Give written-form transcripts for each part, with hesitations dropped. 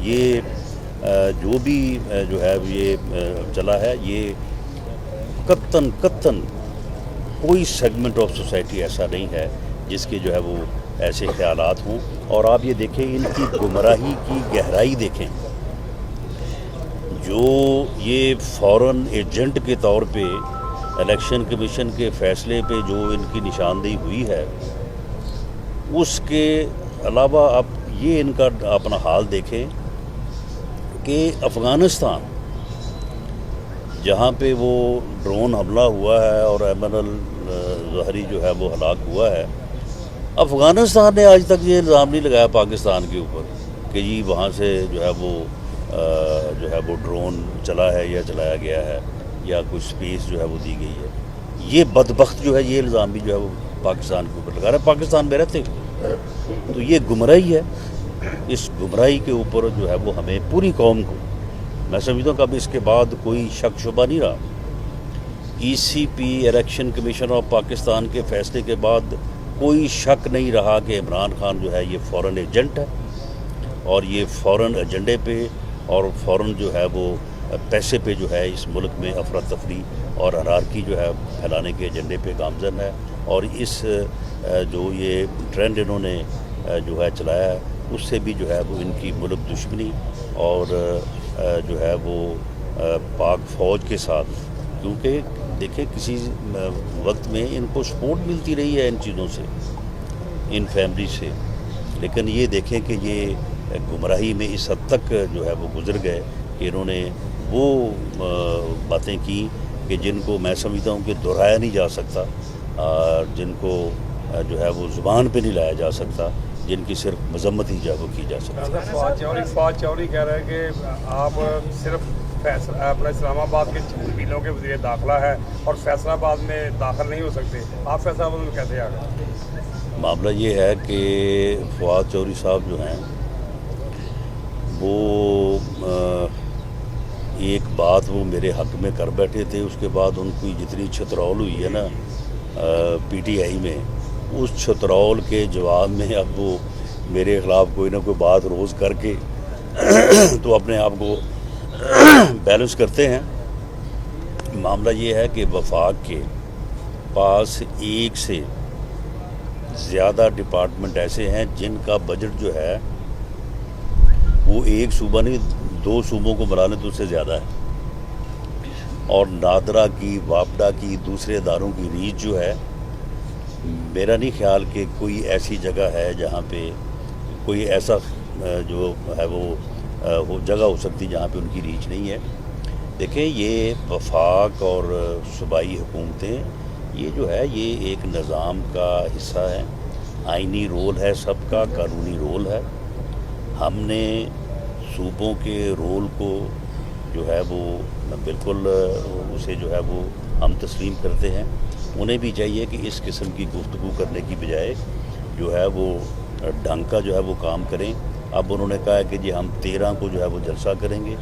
یہ جو بھی جو ہے یہ چلا ہے، یہ قطعاً کوئی سیگمنٹ آف سوسائٹی ایسا نہیں ہے جس کے جو ہے وہ ایسے خیالات ہوں. اور آپ یہ دیکھیں ان کی گمراہی کی گہرائی دیکھیں. جو یہ فورن ایجنٹ کے طور پہ الیکشن کمیشن کے فیصلے پہ جو ان کی نشاندہی ہوئی ہے، اس کے علاوہ آپ یہ ان کا اپنا حال دیکھیں کہ افغانستان جہاں پہ وہ ڈرون حملہ ہوا ہے اور ایمن الظہری جو ہے وہ ہلاک ہوا ہے، افغانستان نے آج تک یہ الزام نہیں لگایا پاکستان کے اوپر کہ جی وہاں سے جو ہے وہ ڈرون چلا ہے یا چلایا گیا ہے یا کوئی سپیس جو ہے وہ دی گئی ہے. یہ بدبخت جو ہے یہ الزام بھی جو ہے وہ پاکستان کے اوپر لگا رہا ہے، پاکستان میں رہتے ہوئے. تو یہ گمراہی ہے. اس گمراہی کے اوپر جو ہے وہ ہمیں پوری قوم کو، میں سمجھتا ہوں کہ اب اس کے بعد کوئی شک شبہ نہیں رہا. ای سی پی الیکشن کمیشن آف پاکستان کے فیصلے کے بعد کوئی شک نہیں رہا کہ عمران خان جو ہے یہ فورن ایجنٹ ہے اور یہ فورن ایجنڈے پہ اور فورن جو ہے وہ پیسے پہ جو ہے اس ملک میں افراتفری اور انارکی جو ہے پھیلانے کے ایجنڈے پہ گامزن ہے. اور اس جو یہ ٹرینڈ انہوں نے جو ہے چلایا ہے، اس سے بھی جو ہے وہ ان کی ملک دشمنی اور جو ہے وہ پاک فوج کے ساتھ، کیونکہ دیکھیں کسی وقت میں ان کو سپورٹ ملتی رہی ہے ان چیزوں سے، ان فیملی سے، لیکن یہ دیکھیں کہ یہ گمراہی میں اس حد تک جو ہے وہ گزر گئے کہ انہوں نے وہ باتیں کی کہ جن کو میں سمجھتا ہوں کہ دہرایا نہیں جا سکتا، جن کو جو ہے وہ زبان پہ نہیں لایا جا سکتا، جن کی صرف مذمت ہی جو ہے وہ کی جا سکتی. فواد چوہدری کہہ رہے ہیں کہ آپ صرف اپنا اسلام آباد کے ضلعوں کے وزیر داخلہ ہے اور فیصلہ آباد میں داخل نہیں ہو سکتے، آپ فیصلہ آباد میں کیسے آ گئے؟ معاملہ یہ ہے کہ فواد چوہدری صاحب جو ہیں وہ ایک بات وہ میرے حق میں کر بیٹھے تھے، اس کے بعد ان کی جتنی چھترول ہوئی ہے نا پی ٹی آئی میں، اس چھترول کے جواب میں اب وہ میرے خلاف کوئی نہ کوئی بات روز کر کے تو اپنے آپ کو بیلنس کرتے ہیں. معاملہ یہ ہے کہ وفاق کے پاس ایک سے زیادہ ڈپارٹمنٹ ایسے ہیں جن کا بجٹ جو ہے وہ ایک صوبہ نہیں 2 صوبوں کو ملا لیں تو اس سے زیادہ ہے. اور نادرا کی، واپڈا کی، دوسرے اداروں کی ریچ جو ہے، میرا نہیں خیال کہ کوئی ایسی جگہ ہے جہاں پہ کوئی ایسا جو ہے وہ جگہ ہو سکتی جہاں پہ ان کی ریچ نہیں ہے. دیکھیں یہ وفاق اور صوبائی حکومتیں یہ جو ہے یہ ایک نظام کا حصہ ہے، آئینی رول ہے سب کا، قانونی رول ہے. ہم نے صوبوں کے رول کو جو ہے وہ بالکل اسے جو ہے وہ ہم تسلیم کرتے ہیں. انہیں بھی چاہیے کہ اس قسم کی گفتگو کرنے کی بجائے جو ہے وہ ڈھنگ کا جو ہے وہ کام کریں. اب انہوں نے کہا ہے کہ جی ہم 13 کو جو ہے وہ جلسہ کریں گے،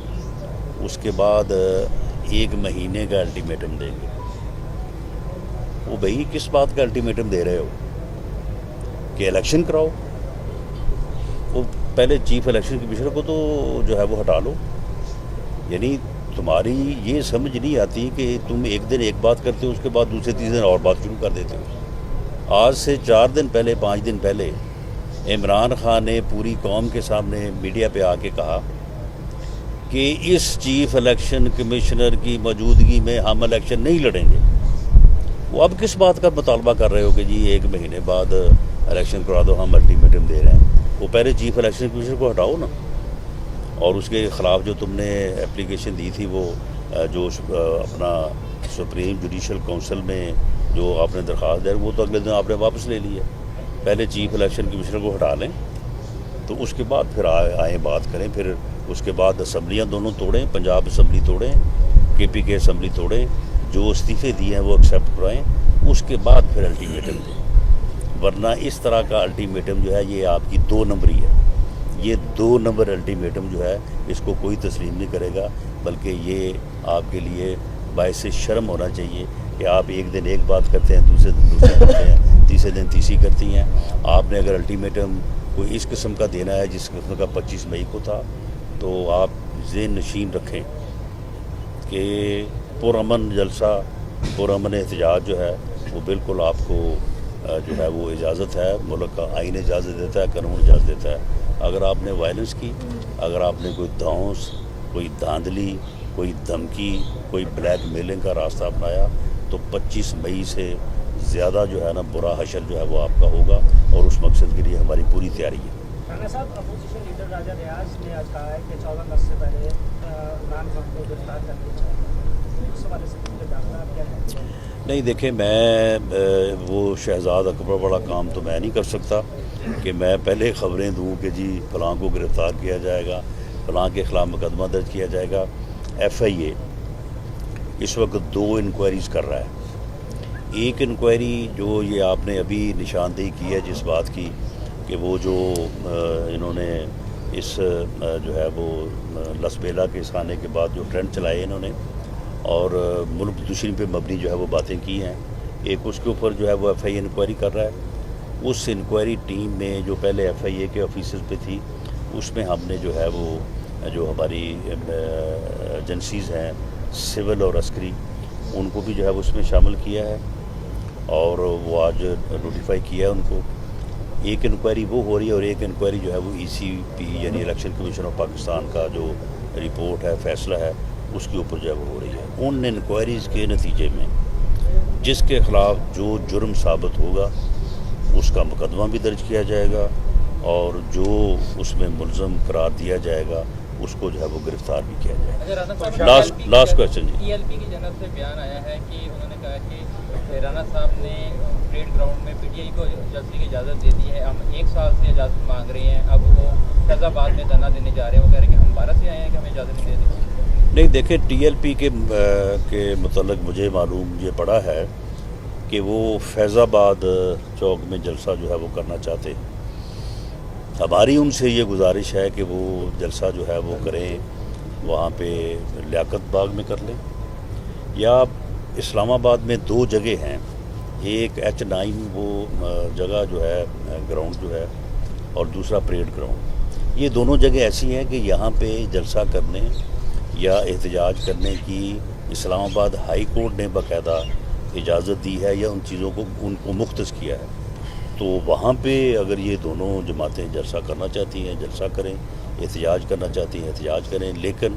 اس کے بعد 1 مہینے کا الٹیمیٹم دیں گے. وہ بھئی کس بات کا الٹیمیٹم دے رہے ہو کہ الیکشن کراؤ؟ وہ پہلے چیف الیکشن کمیشنر کو تو جو ہے وہ ہٹا لو. یعنی تمہاری یہ سمجھ نہیں آتی کہ تم ایک دن ایک بات کرتے ہو، اس کے بعد دوسرے تیسرے دن اور بات شروع کر دیتے ہو. آج سے 4 دن پہلے 5 دن پہلے عمران خان نے پوری قوم کے سامنے میڈیا پہ آ کے کہا کہ اس چیف الیکشن کمیشنر کی موجودگی میں ہم الیکشن نہیں لڑیں گے. وہ اب کس بات کا مطالبہ کر رہے ہو کہ جی 1 مہینے بعد الیکشن کرا دو، ہم الٹیمیٹم دے رہے ہیں؟ وہ پہلے چیف الیکشن کمیشنر کو ہٹاؤ نا. اور اس کے خلاف جو تم نے اپلیکیشن دی تھی وہ جو اپنا سپریم جوڈیشل کونسل میں جو آپ نے درخواست دی وہ تو اگلے دن آپ نے واپس لے لی ہے. پہلے چیف الیکشن کمیشنر کو ہٹا لیں تو اس کے بعد پھر آئیں بات کریں. پھر اس کے بعد اسمبلیاں دونوں توڑیں، پنجاب اسمبلی توڑیں، کے پی کے اسمبلی توڑیں، جو استعفے دیے ہیں وہ ایکسیپٹ کرائیں، اس کے بعد پھر الٹیمیٹم دیں. ورنہ اس طرح کا الٹیمیٹم جو ہے یہ آپ کی 2 نمبری ہے. یہ 2 نمبر الٹیمیٹم جو ہے اس کو کوئی تسلیم نہیں کرے گا، بلکہ یہ آپ کے لیے باعث شرم ہونا چاہیے کہ آپ ایک دن ایک بات کرتے ہیں، دوسرے دن دوسری کرتے ہیں، تیسرے دن تیسری کرتی ہیں. آپ نے اگر الٹیمیٹم کوئی اس قسم کا دینا ہے جس قسم کا 25 مئی کو تھا تو آپ ذہن نشین رکھیں کہ پرامن جلسہ پرامن احتجاج جو ہے وہ بالکل آپ کو جو ہے وہ اجازت ہے، ملک کا آئین اجازت دیتا ہے، قانون اجازت دیتا ہے۔ اگر آپ نے وائلنس کی، اگر آپ نے کوئی دھونس، کوئی دھاندلی، کوئی دھمکی، کوئی بلیک میلنگ کا راستہ اپنایا تو 25 مئی سے زیادہ جو ہے نا برا حشر جو ہے وہ آپ کا ہوگا، اور اس مقصد کے لیے ہماری پوری تیاری ہے۔ رانا صاحب، اپوزیشن لیڈر راجہ ریاض نے آج کہا ہے کہ 14 اگست سے پہلے عمران خان کو گرفتار کرنا چاہیے، اس حوالے سے داخلہ آپ کیا کہتے ہیں؟ نہیں دیکھیں، میں وہ شہزاد اکبر والا کام تو میں نہیں کر سکتا کہ میں پہلے خبریں دوں کہ جی فلاں کو گرفتار کیا جائے گا، فلاں کے خلاف مقدمہ درج کیا جائے گا۔ ایف آئی اے اس وقت 2 انکوائریز کر رہا ہے۔ ایک انکوائری جو یہ آپ نے ابھی نشاندہی کی ہے جس بات کی کہ وہ جو انہوں نے اس جو ہے وہ لسبیلا کے اس خانے کے بعد جو ٹرینڈ چلائے انہوں نے اور ملک دشمنی پہ مبنی جو ہے وہ باتیں کی ہیں، ایک اس کے اوپر جو ہے وہ ایف آئی اے انکوائری کر رہا ہے۔ اس انکوائری ٹیم میں جو پہلے ایف آئی اے کے آفیسرز پہ تھی، اس میں ہم نے جو ہے وہ جو ہماری ایجنسیز ہیں سول اور عسکری، ان کو بھی جو ہے وہ اس میں شامل کیا ہے اور وہ آج نوٹیفائی کیا ہے ان کو۔ ایک انکوائری وہ ہو رہی ہے اور ایک انکوائری جو ہے وہ ای سی پی یعنی الیکشن کمیشن آف پاکستان کا جو رپورٹ ہے، فیصلہ ہے، اس کے اوپر جو ہے وہ ہو رہی ہے۔ ان انکوائریز کے نتیجے میں جس کے خلاف جو جرم ثابت ہوگا اس کا مقدمہ بھی درج کیا جائے گا اور جو اس میں ملزم قرار دیا جائے گا اس کو جو ہے وہ گرفتار بھی کیا جائے گا۔ لاسٹ کویسچن جی۔ ٹی ایل پی کی جانب سے بیان آیا ہے کہ انہوں نے کہا کہ رانا صاحب نے پریڈ گراؤنڈ میں پی ٹی آئی کو جلسے کی اجازت دے دی ہے، ہم 1 سال سے اجازت مانگ رہے ہیں، اب وہ فیض آباد میں دھرنا دینے جا رہے ہیں، وہ کہہ رہے ہیں کہ ہم 12 سے آئے ہیں کہ ہمیں اجازت نہیں دے دی۔ نہیں دیکھیں، ٹی ایل پی کے متعلق مجھے معلوم یہ پڑا ہے کہ وہ فیض آباد چوک میں جلسہ جو ہے وہ کرنا چاہتے ہیں۔ ہماری ان سے یہ گزارش ہے کہ وہ جلسہ جو ہے وہ کریں وہاں پہ لیاقت باغ میں کر لیں، یا اسلام آباد میں 2 جگہ ہیں، ایک H9 وہ جگہ جو ہے گراؤنڈ جو ہے اور دوسرا پریڈ گراؤنڈ۔ یہ دونوں جگہ ایسی ہیں کہ یہاں پہ جلسہ کرنے یا احتجاج کرنے کی اسلام آباد ہائی کورٹ نے باقاعدہ اجازت دی ہے یا ان کو مختص کیا ہے۔ تو وہاں پہ اگر یہ دونوں جماعتیں جلسہ کرنا چاہتی ہیں جلسہ کریں، احتجاج کرنا چاہتی ہیں احتجاج کریں، لیکن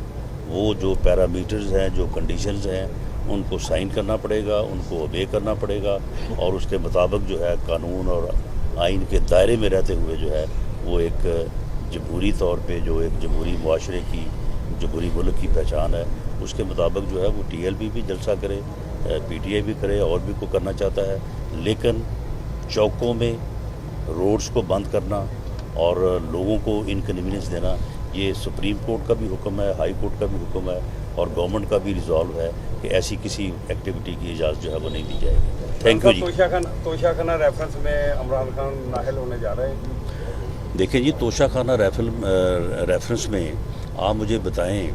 وہ جو پیرامیٹرز ہیں، جو کنڈیشنز ہیں، ان کو سائن کرنا پڑے گا، ان کو اوبے کرنا پڑے گا اور اس کے مطابق جو ہے قانون اور آئین کے دائرے میں رہتے ہوئے جو ہے وہ ایک جمہوری طور پہ جو ایک جمہوری معاشرے کی، جمہوری ملک کی پہچان ہے، اس کے مطابق جو ہے وہ ٹی ایل پی بھی جلسہ کرے، پی ٹی آئی بھی کرے، اور بھی کو کرنا چاہتا ہے، لیکن چوکوں میں روڈز کو بند کرنا اور لوگوں کو انکنوینئنس دینا، یہ سپریم کورٹ کا بھی حکم ہے، ہائی کورٹ کا بھی حکم ہے اور گورنمنٹ کا بھی ریزالو ہے کہ ایسی کسی ایکٹیویٹی کی اجازت جو ہے وہ نہیں دی جائے گی۔ تھینک یو جی۔ توشہ خانہ ریفرنس میں عمران خان نااہل ہونے جا رہے ہیں۔ دیکھیں جی، توشہ خانہ ریفرنس میں آپ مجھے بتائیں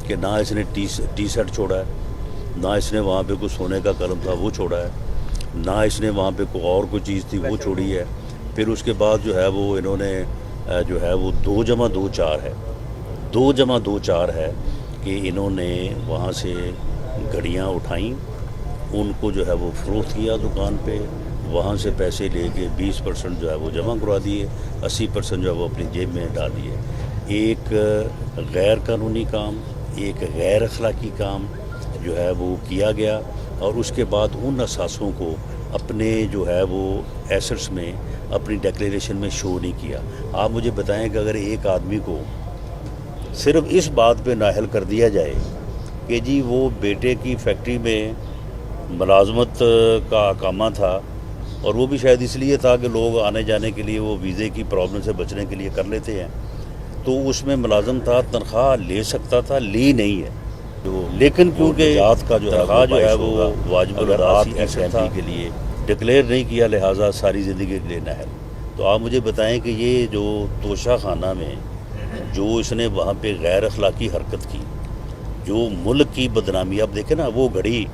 کہ نہ اس نے ٹی سیٹ چھوڑا ہے، نہ اس نے وہاں پہ کوئی سونے کا قلم تھا وہ چھوڑا ہے، نہ اس نے وہاں پہ کوئی اور کوئی چیز تھی وہ چھوڑی ہے۔ پھر اس کے بعد جو ہے وہ انہوں نے جو ہے وہ 2+2=4 ہے، 2+2=4 ہے کہ انہوں نے وہاں سے گھڑیاں اٹھائیں، ان کو جو ہے وہ فروخت کیا دکان پہ، وہاں سے پیسے لے کے 20% جو ہے وہ جمع کروا دیے، 80% جو ہے وہ اپنی جیب میں ڈال دیے۔ ایک غیر قانونی کام، ایک غیر اخلاقی کام جو ہے وہ کیا گیا اور اس کے بعد ان اثاثوں کو اپنے جو ہے وہ ایسٹس میں اپنی ڈیکلیریشن میں شو نہیں کیا۔ آپ مجھے بتائیں کہ اگر ایک آدمی کو صرف اس بات پہ نااہل کر دیا جائے کہ جی وہ بیٹے کی فیکٹری میں ملازمت کا اقامہ تھا اور وہ بھی شاید اس لیے تھا کہ لوگ آنے جانے کے لیے وہ ویزے کی پرابلم سے بچنے کے لیے کر لیتے ہیں، تو اس میں ملازم تھا، تنخواہ لے سکتا تھا، لی نہیں ہے، لیکن کیونکہ ذات کا جو ہے وہ واجب الادا تھا کے لیے ڈکلیئر نہیں کیا، لہٰذا ساری زندگی کے لیے نااہل۔ تو آپ مجھے بتائیں کہ یہ جو توشہ خانہ میں جو اس نے وہاں پہ غیر اخلاقی حرکت کی، جو ملک کی بدنامی، آپ دیکھیں نا وہ گھڑی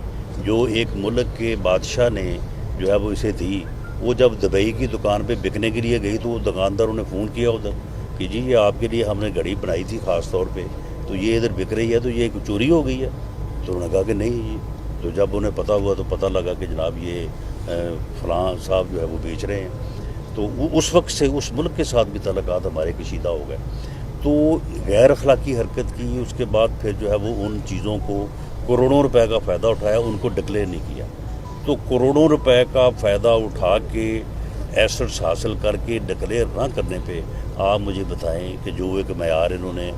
جو ایک ملک کے بادشاہ نے جو ہے وہ اسے دی، وہ جب دبئی کی دکان پہ بکنے کے لیے گئی تو وہ دکانداروں نے فون کیا ادھر کہ جی یہ آپ کے لیے ہم نے گھڑی بنائی تھی خاص طور پہ، تو یہ ادھر بک رہی ہے تو یہ چوری ہو گئی ہے؟ تو انہوں نے کہا کہ نہیں، تو جب انہیں پتہ ہوا تو پتہ لگا کہ جناب یہ فلاں صاحب جو ہے وہ بیچ رہے ہیں، تو اس وقت سے اس ملک کے ساتھ بھی تعلقات ہمارے کشیدہ ہو گئے۔ تو غیر اخلاقی حرکت کی، اس کے بعد پھر جو ہے وہ ان چیزوں کو کروڑوں روپے کا فائدہ اٹھایا، ان کو ڈکلیئر نہیں کیا۔ تو کروڑوں روپے کا فائدہ اٹھا کے ایسٹس حاصل کر کے ڈکلیئر نہ کرنے پہ آپ مجھے بتائیں کہ جو ایک معیار انہوں نے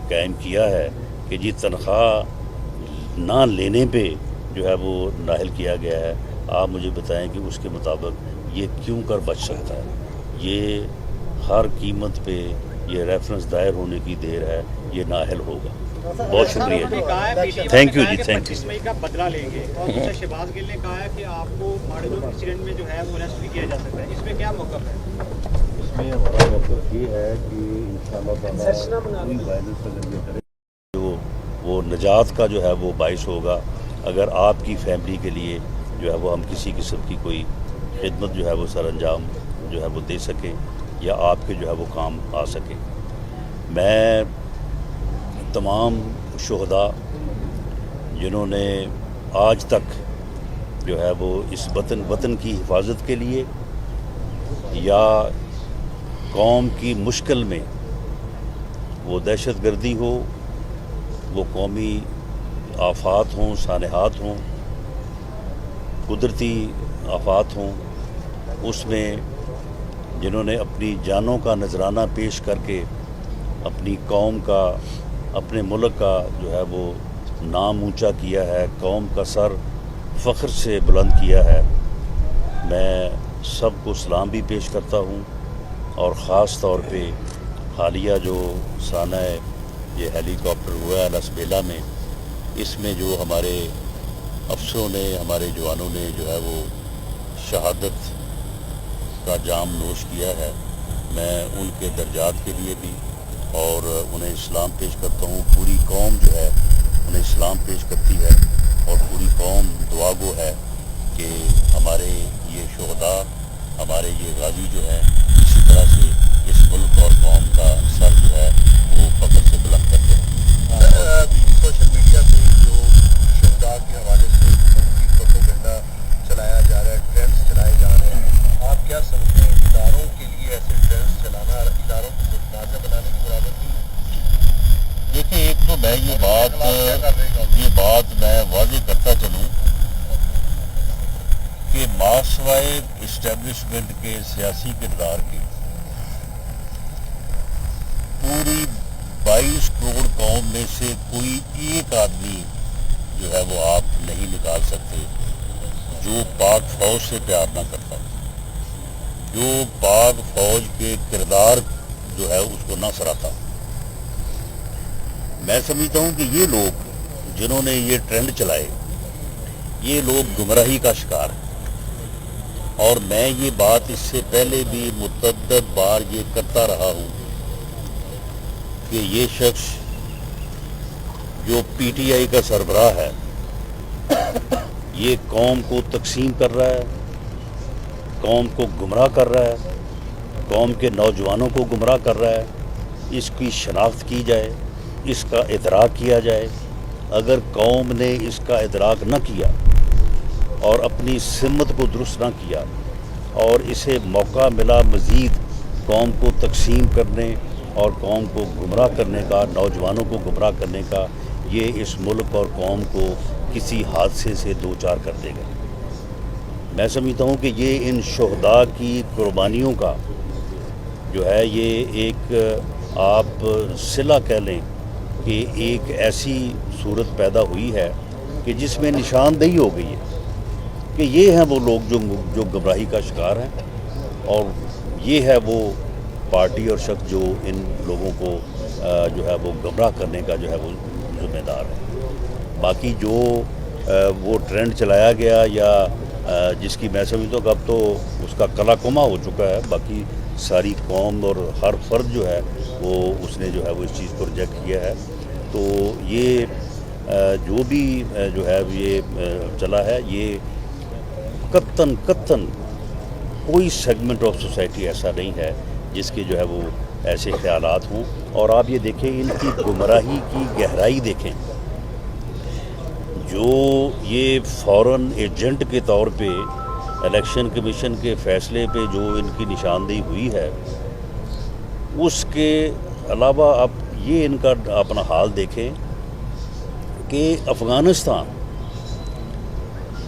قائم کیا ہے کہ جی تنخواہ نہ لینے پہ جو ہے وہ نااہل کیا گیا ہے، آپ مجھے بتائیں کہ اس کے مطابق یہ کیوں کر بچ سکتا ہے؟ یہ ہر قیمت پہ یہ ریفرنس دائر ہونے کی دیر ہے، یہ نااہل ہوگا۔ بہت شکریہ جی، تھینک یو جی، تھینک یو۔ 25 مئی کا بدلہ لیں گے، اور دوسرا شہباز گل نے کہا ہے کہ آپ کو ماڈیولر انسیڈنٹ میں جو ہے وہ اریسٹ بھی کیا جا سکتا ہے، اس میں کیا موقف ہے؟ اس میں ہمارا موقف یہ ہے کہ انشاءاللہ تعالیٰ کوئی وائلنس اگر یہ کرے جو وہ نجات کا جو ہے وہ باعث ہوگا، اگر آپ کی فیملی کے لیے جو ہے وہ ہم کسی قسم کی کوئی خدمت جو ہے وہ سر انجام جو ہے وہ دے سکیں یا آپ کے جو ہے وہ کام آ سکیں۔ میں تمام شہداء جنہوں نے آج تک جو ہے وہ اس وطن کی حفاظت کے لیے یا قوم کی مشکل میں، وہ دہشت گردی ہو، وہ قومی آفات ہوں، سانحات ہوں، قدرتی آفات ہوں، اس میں جنہوں نے اپنی جانوں کا نذرانہ پیش کر کے اپنی قوم کا، اپنے ملک کا جو ہے وہ نام اونچا کیا ہے، قوم کا سر فخر سے بلند کیا ہے، میں سب کو سلام بھی پیش کرتا ہوں۔ اور خاص طور پہ حالیہ جو سانحہ یہ ہیلی کاپٹر ہوا ہے لسبیلا میں، اس میں جو ہمارے افسروں نے، ہمارے جوانوں نے جو ہے وہ شہادت کا جام نوش کیا ہے، میں ان کے درجات کے لیے بھی اور انہیں اسلام پیش کرتا ہوں۔ پوری قوم جو ہے انہیں اسلام پیش کرتی ہے اور پوری قوم دعا گو ہے کہ ہمارے یہ شہداء، ہمارے یہ غازی جو ہیں اسی طرح سے اس ملک اور قوم کا سر جو ہے وہ فخر سے بلند کرتے ہیں۔ سوشل میڈیا پہ جو شہداء کے حوالے سے منفی پروپیگنڈا چلایا جا رہا ہے، ٹرینڈز چلائے جا رہے ہیں، آپ کیا سمجھتے ہیں اداروں کے لیے ایسے ٹرینڈز چلانا اداروں کو متنازع بنانے کے برابر نہیں؟ دیکھیں، ایک تو میں یہ بات میں واضح کرتا چلوں کہ ماسوائے اسٹیبلشمنٹ کے سیاسی کردار کے پوری 22 کروڑ قوم میں سے کوئی ایک آدمی جو ہے وہ آپ نہیں نکال سکتے جو پاک فوج سے پیار نہ کرتا، جو پاک فوج کے کردار جو ہے اس کو نہ سراہتا۔ میں سمجھتا ہوں کہ یہ لوگ جنہوں نے یہ ٹرینڈ چلائے، یہ لوگ گمراہی کا شکار ہیں، اور میں یہ بات اس سے پہلے بھی متعدد بار یہ کرتا رہا ہوں کہ یہ شخص جو پی ٹی آئی کا سربراہ ہے یہ قوم کو تقسیم کر رہا ہے، قوم کو گمراہ کر رہا ہے، قوم کے نوجوانوں کو گمراہ کر رہا ہے۔ اس کی شناخت کی جائے، اس کا ادراک کیا جائے۔ اگر قوم نے اس کا ادراک نہ کیا اور اپنی سمت کو درست نہ کیا اور اسے موقع ملا مزید قوم کو تقسیم کرنے اور قوم کو گمراہ کرنے کا، نوجوانوں کو گمراہ کرنے کا، یہ اس ملک اور قوم کو کسی حادثے سے دوچار کر دے گا۔ میں سمجھتا ہوں کہ یہ ان شہداء کی قربانیوں کا جو ہے یہ ایک آپ صلہ کہہ لیں کہ ایک ایسی صورت پیدا ہوئی ہے کہ جس میں نشاندہی ہو گئی ہے کہ یہ ہیں وہ لوگ جو گمراہی کا شکار ہیں، اور یہ ہے وہ پارٹی اور شخص جو ان لوگوں کو جو ہے وہ گمراہ کرنے کا جو ہے وہ ذمہ دار ہے۔ باقی جو وہ ٹرینڈ چلایا گیا یا جس کی میں سمجھتا ہوں کہ اب تو اس کا کلا کما ہو چکا ہے، باقی ساری قوم اور ہر فرد جو ہے وہ اس نے جو ہے وہ اس چیز کو ریجیکٹ کیا ہے۔ تو یہ جو بھی جو ہے یہ چلا ہے، یہ قطعاً کوئی سیگمنٹ آف سوسائٹی ایسا نہیں ہے جس کے جو ہے وہ ایسے خیالات ہوں. اور آپ یہ دیکھیں ان کی گمراہی کی گہرائی دیکھیں. جو یہ فوراً ایجنٹ کے طور پہ الیکشن کمیشن کے فیصلے پہ جو ان کی نشاندہی ہوئی ہے، اس کے علاوہ اب یہ ان کا اپنا حال دیکھیں کہ افغانستان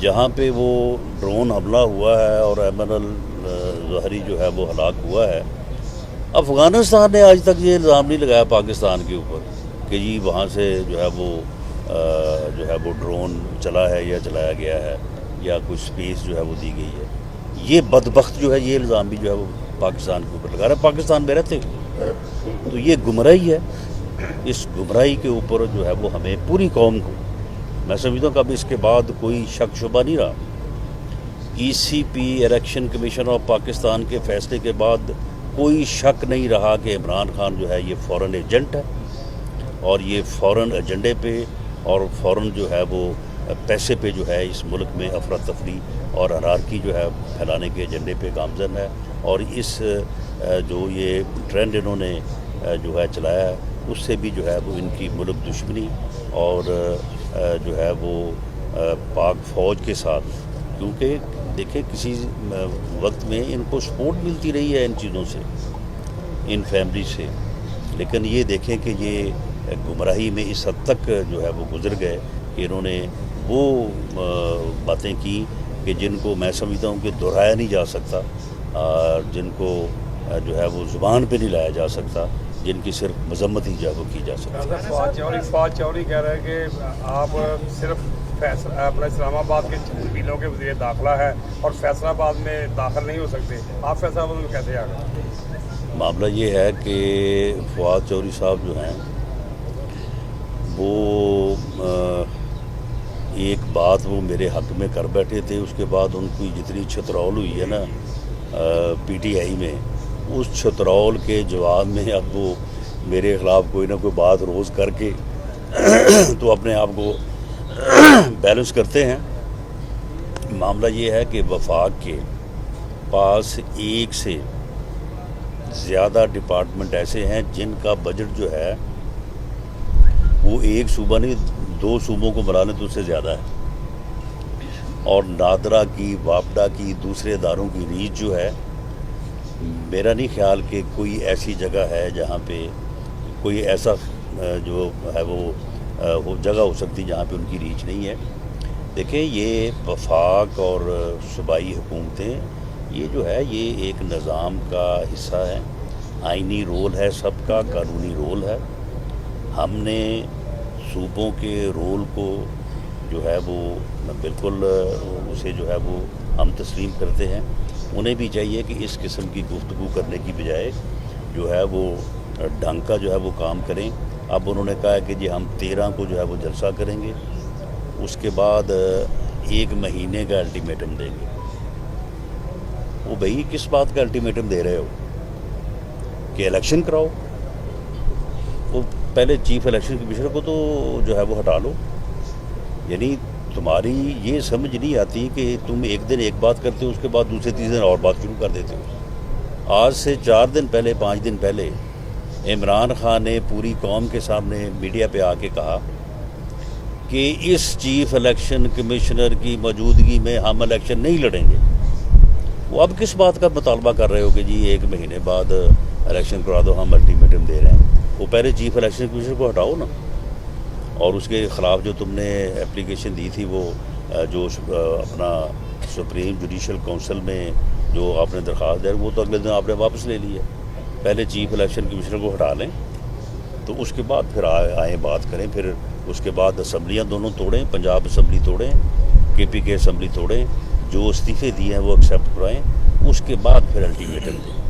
جہاں پہ وہ ڈرون حملہ ہوا ہے اور ایمن الظہری جو ہے وہ ہلاک ہوا ہے، افغانستان نے آج تک یہ الزام نہیں لگایا پاکستان کے اوپر کہ جی وہاں سے جو ہے وہ ڈرون چلا ہے یا چلایا گیا ہے یا کوئی سپیس جو ہے وہ دی گئی ہے. یہ بدبخت جو ہے یہ الزام بھی جو ہے وہ پاکستان کے اوپر لگا رہا ہے، پاکستان میں رہتے ہوئے. تو یہ گمراہی ہے. اس گمراہی کے اوپر جو ہے وہ ہمیں پوری قوم کو، میں سمجھتا ہوں کہ اب اس کے بعد کوئی شک شبہ نہیں رہا. ای سی پی الیکشن کمیشن آف پاکستان کے فیصلے کے بعد کوئی شک نہیں رہا کہ عمران خان جو ہے یہ فورن ایجنٹ ہے اور یہ فورن ایجنڈے پہ اور فوراً جو ہے وہ پیسے پہ جو ہے اس ملک میں افراتفری اور انارکی جو ہے پھیلانے کے ایجنڈے پہ گامزن ہے. اور اس جو یہ ٹرینڈ انہوں نے جو ہے چلایا ہے اس سے بھی جو ہے وہ ان کی ملک دشمنی اور جو ہے وہ پاک فوج کے ساتھ، کیونکہ دیکھیں کسی وقت میں ان کو سپورٹ ملتی رہی ہے ان چیزوں سے، ان فیملی سے، لیکن یہ دیکھیں کہ یہ گمراہی میں اس حد تک جو ہے وہ گزر گئے کہ انہوں نے وہ باتیں کی کہ جن کو میں سمجھتا ہوں کہ دہرایا نہیں جا سکتا، جن کو جو ہے وہ زبان پہ نہیں لایا جا سکتا، جن کی صرف مذمت ہی جو ہے وہ کی جا سکتی. فواد چوہدری کہہ رہے ہیں کہ آپ صرف اپنا اسلام آباد کے ضلعوں کے وزیر داخلہ ہے اور فیصلہ آباد میں داخل نہیں ہو سکتے. آپ فیصلہ آباد میں کیسے آ گئے؟ معاملہ یہ ہے کہ فواد چوہدری صاحب جو ہیں وہ ایک بات وہ میرے حق میں کر بیٹھے تھے، اس کے بعد ان کی جتنی چھترول ہوئی ہے نا پی ٹی آئی میں، اس چھترول کے جواب میں اب وہ میرے خلاف کوئی نہ کوئی بات روز کر کے تو اپنے آپ کو بیلنس کرتے ہیں. معاملہ یہ ہے کہ وفاق کے پاس ایک سے زیادہ ڈپارٹمنٹ ایسے ہیں جن کا بجٹ جو ہے وہ ایک صوبہ نہیں 2 صوبوں کو ملانے تو اس سے زیادہ ہے. اور نادرا کی، واپڈا کی، دوسرے اداروں کی ریچ جو ہے، میرا نہیں خیال کہ کوئی ایسی جگہ ہے جہاں پہ کوئی ایسا جو ہے وہ جگہ ہو سکتی جہاں پہ ان کی ریچ نہیں ہے. دیکھیں یہ وفاق اور صوبائی حکومتیں یہ جو ہے یہ ایک نظام کا حصہ ہے، آئینی رول ہے سب کا، قانونی رول ہے. ہم نے صوبوں کے رول کو جو ہے وہ بالکل اسے جو ہے وہ ہم تسلیم کرتے ہیں. انہیں بھی چاہیے کہ اس قسم کی گفتگو کرنے کی بجائے جو ہے وہ ڈھنگ کا جو ہے وہ کام کریں. اب انہوں نے کہا کہ جی ہم 13 کو جو ہے وہ جلسہ کریں گے، اس کے بعد 1 مہینے کا الٹیمیٹم دیں گے. وہ بھئی کس بات کا الٹیمیٹم دے رہے ہو کہ الیکشن کراؤ؟ وہ پہلے چیف الیکشن کمیشنر کو تو جو ہے وہ ہٹا لو. یعنی تمہاری یہ سمجھ نہیں آتی کہ تم ایک دن ایک بات کرتے ہو اس کے بعد دوسرے تیسرے دن اور بات شروع کر دیتے ہو. آج سے 4 دن پہلے 5 دن پہلے عمران خان نے پوری قوم کے سامنے میڈیا پہ آ کے کہا کہ اس چیف الیکشن کمیشنر کی موجودگی میں ہم الیکشن نہیں لڑیں گے. وہ اب کس بات کا مطالبہ کر رہے ہو کہ جی 1 مہینے بعد الیکشن کرا دو، ہم الٹیمیٹم دے رہے ہیں؟ وہ پہلے چیف الیکشن کمیشنر کو ہٹاؤ نا. اور اس کے خلاف جو تم نے اپلیکیشن دی تھی وہ جو اپنا سپریم جوڈیشل کونسل میں جو آپ نے درخواست دی وہ تو اگلے دن آپ نے واپس لے لی ہے. پہلے چیف الیکشن کمیشنر کو ہٹا لیں تو اس کے بعد پھر آئیں بات کریں. پھر اس کے بعد اسمبلیاں دونوں توڑیں، پنجاب اسمبلی توڑیں، کے پی کے اسمبلی توڑیں، جو استعفے دیے ہیں وہ ایکسیپٹ کرائیں، اس کے بعد پھر الٹیمیٹم دیں.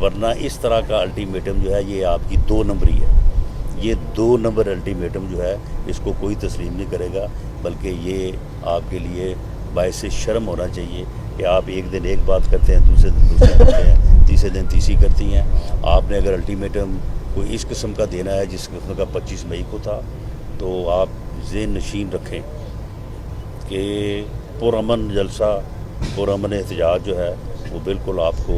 ورنہ اس طرح کا الٹیمیٹم جو ہے یہ آپ کی 2 نمبری ہے. یہ 2 نمبر الٹیمیٹم جو ہے اس کو کوئی تسلیم نہیں کرے گا، بلکہ یہ آپ کے لیے باعث شرم ہونا چاہیے کہ آپ ایک دن ایک بات کرتے ہیں، دوسرے دن دوسری کرتے ہیں، تیسرے دن تیسری کرتی ہیں. آپ نے اگر الٹیمیٹم کوئی اس قسم کا دینا ہے جس قسم کا 25 مئی کو تھا تو آپ ذہن نشین رکھیں کہ پرامن جلسہ، پرامن احتجاج جو ہے وہ بالکل آپ کو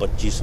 25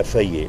FIA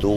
2